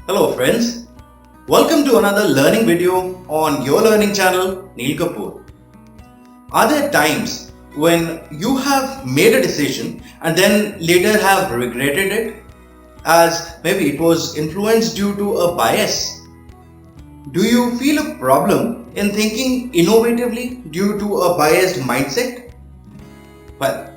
Hello friends, welcome to another learning video on your learning channel Neelesh Kapoor. Are there times when you have made a decision and then later have regretted it, as maybe it was influenced due to a bias? Do you feel a problem in thinking innovatively due to a biased mindset? Well,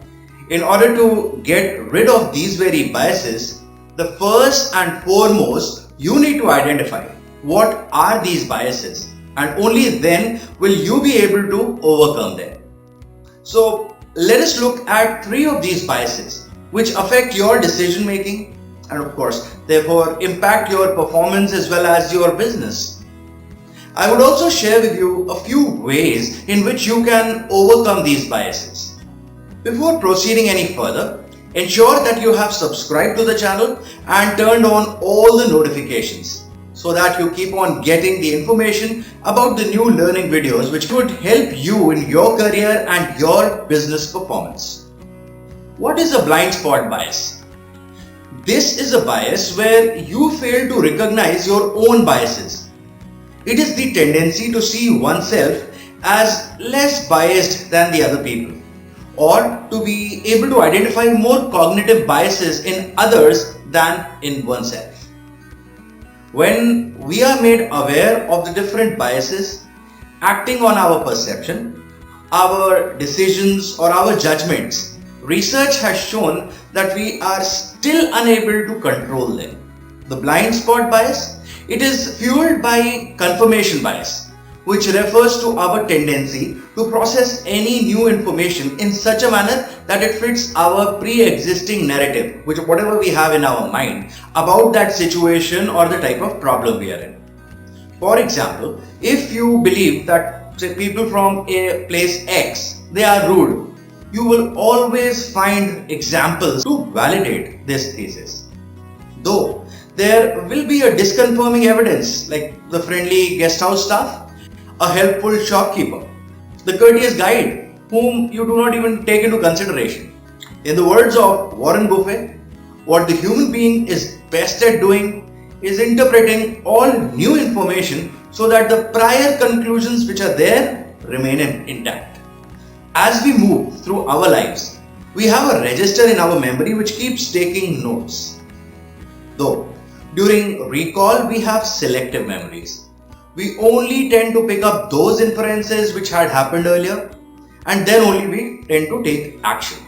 in order to get rid of these very biases, the first and foremost you need to identify what are these biases, and only then will you be able to overcome them. So let us look at three of these biases which affect your decision making and of course therefore impact your performance as well as your business. I would also share with you a few ways in which you can overcome these biases. Before proceeding any further, ensure that you have subscribed to the channel and turned on all the notifications so that you keep on getting the information about the new learning videos which would help you in your career and your business performance. What is a blind spot bias? This is a bias where you fail to recognize your own biases. It is the tendency to see oneself as less biased than the other people, or to be able to identify more cognitive biases in others than in oneself. When we are made aware of the different biases acting on our perception, our decisions or our judgments, research has shown that we are still unable to control them. The blind spot bias, it is fueled by confirmation bias, which refers to our tendency to process any new information in such a manner that it fits our pre-existing narrative, which whatever we have in our mind about that situation or the type of problem we are in. For example, if you believe that say, people from a place X, they are rude, you will always find examples to validate this thesis. Though there will be a disconfirming evidence like the friendly guest house staff, a helpful shopkeeper, the courteous guide whom you do not even take into consideration. In the words of Warren Buffett, what the human being is best at doing is interpreting all new information so that the prior conclusions which are there remain intact. As we move through our lives, we have a register in our memory which keeps taking notes. Though during recall we have selective memories. We only tend to pick up those inferences which had happened earlier, and then only we tend to take action.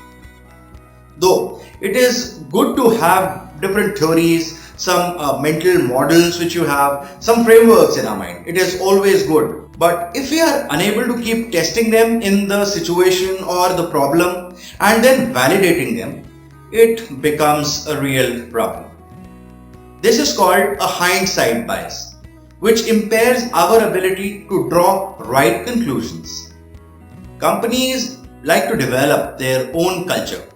Though it is good to have different theories, some mental models which you have, some frameworks in our mind, it is always good. But if we are unable to keep testing them in the situation or the problem and then validating them, it becomes a real problem. This is called a hindsight bias, which impairs our ability to draw right conclusions. Companies like to develop their own culture,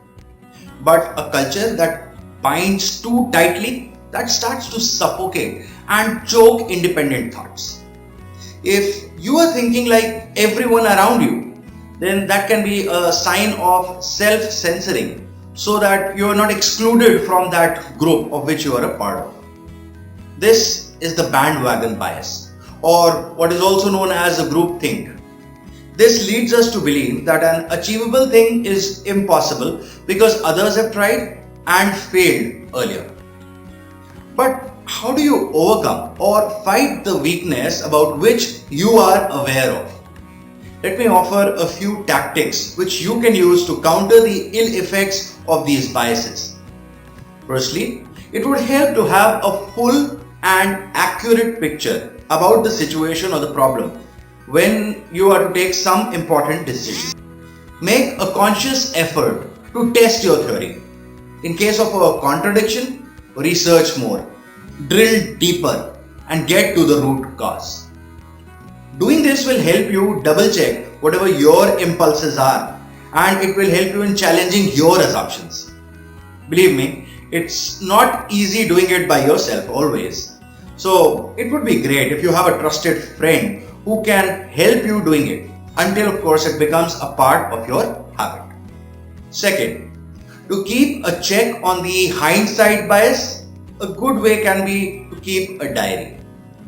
but a culture that binds too tightly, that starts to suffocate and choke independent thoughts. If you are thinking like everyone around you, then that can be a sign of self-censoring so that you are not excluded from that group of which you are a part of. This is the bandwagon bias, or what is also known as a group think. This leads us to believe that an achievable thing is impossible because others have tried and failed earlier. But how do you overcome or fight the weakness about which you are aware of? Let me offer a few tactics which you can use to counter the ill effects of these biases. Firstly, it would help to have a full and accurate picture about the situation or the problem when you are to take some important decision. Make a conscious effort to test your theory. In case of a contradiction, research more, drill deeper, and get to the root cause. Doing this will help you double check whatever your impulses are, and it will help you in challenging your assumptions. Believe me, it's not easy doing it by yourself always. So it would be great if you have a trusted friend who can help you doing it until of course it becomes a part of your habit. Second, to keep a check on the hindsight bias, A good way can be to keep a diary,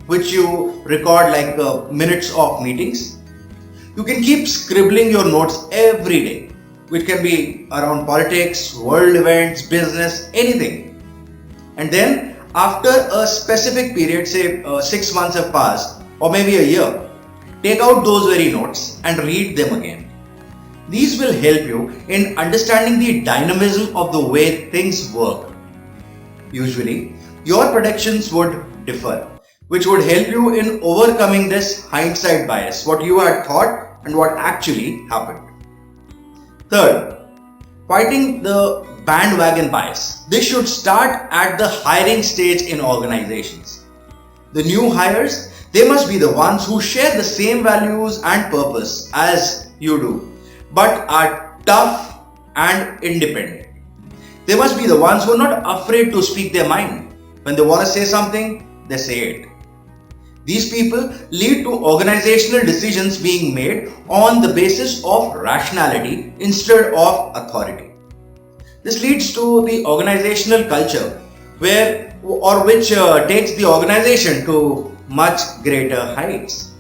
which you record like minutes of meetings. You can keep scribbling your notes every day, which can be around politics, world events, business, anything. And then, after a specific period, say 6 months have passed, or maybe a year, take out those very notes and read them again. These will help you in understanding the dynamism of the way things work. Usually, your predictions would differ, which would help you in overcoming this hindsight bias, what you had thought and what actually happened. Third, fighting the bandwagon bias. This should start at the hiring stage in organizations. The new hires, they must be the ones who share the same values and purpose as you do, but are tough and independent. They must be the ones who are not afraid to speak their mind. When they want to say something, they say it. These people lead to organizational decisions being made on the basis of rationality instead of authority. This leads to the organizational culture which takes the organization to much greater heights.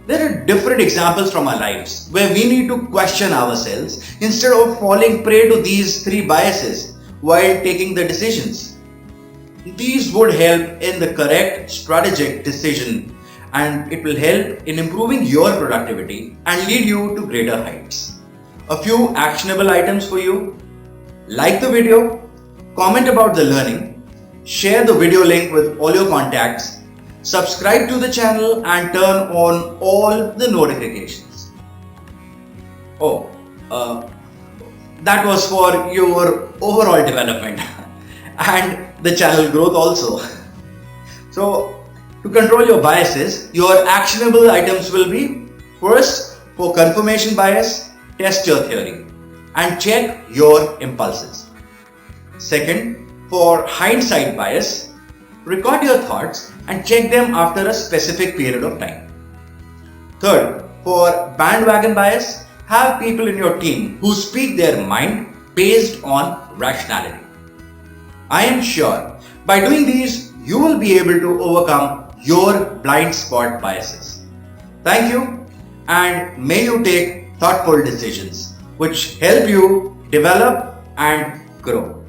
There are different examples from our lives where we need to question ourselves instead of falling prey to these three biases while taking the decisions. These would help in the correct strategic decision, and it will help in improving your productivity and lead you to greater heights. A few actionable items for you. Like the video, comment about the learning, share the video link with all your contacts, subscribe to the channel and turn on all the notifications. Oh, that was for your overall development and the channel growth also. So, to control your biases, your actionable items will be: first, for confirmation bias, test your theory and check your impulses. Second, for hindsight bias, record your thoughts and check them after a specific period of time. Third, for bandwagon bias, have people in your team who speak their mind based on rationality. I am sure by doing these, you will be able to overcome your blind spot biases. Thank you, and may you take thoughtful decisions which help you develop and grow.